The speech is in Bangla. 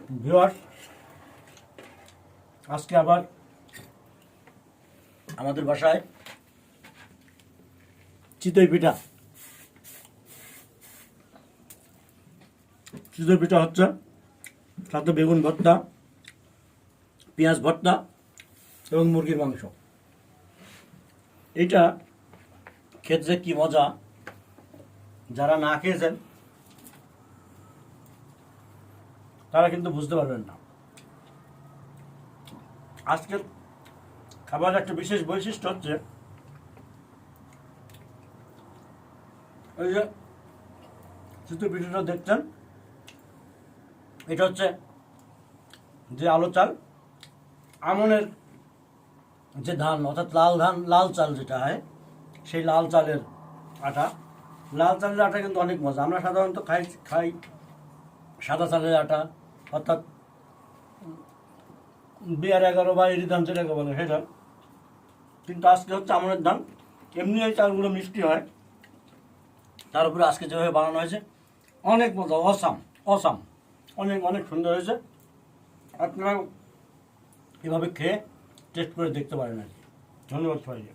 ভিউয়ার্স, আজকে আবার আমাদের বাসায় চিতই পিঠা হচ্ছে, সাথে বেগুন ভর্তা, পেঁয়াজ ভর্তা এবং মুরগির মাংস। এটা খেতে যে কি মজা, যারা না খেয়েছেন তারা কিন্তু বুঝতে পারবেন না। আজকের খাবারের একটা বিশেষ বৈশিষ্ট্য হচ্ছে ওই যে চিতই পিঠাটা দেখছেন, এটা হচ্ছে যে আলো চাল, আমনের যে ধান অর্থাৎ লাল চাল যেটা হয়, সেই লাল চালের আটা। লাল চালের আটা কিন্তু অনেক মজা। আমরা সাধারণত খাই সাদা চালের আটা, অর্থাৎ BR11 বা এরি ধান যেটাকে বলে সেটা। কিন্তু আজকে হচ্ছে আমনের ধান। এমনি এই চালগুলো মিষ্টি হয়, তার উপরে আজকে যেভাবে বানানো হয়েছে অনেক মজা, অসাম, অনেক অনেক সুন্দর হয়েছে। আপনারা এভাবে খেয়ে টেস্ট করে দেখতে পারেন আর কি। ধন্যবাদ সবাইকে।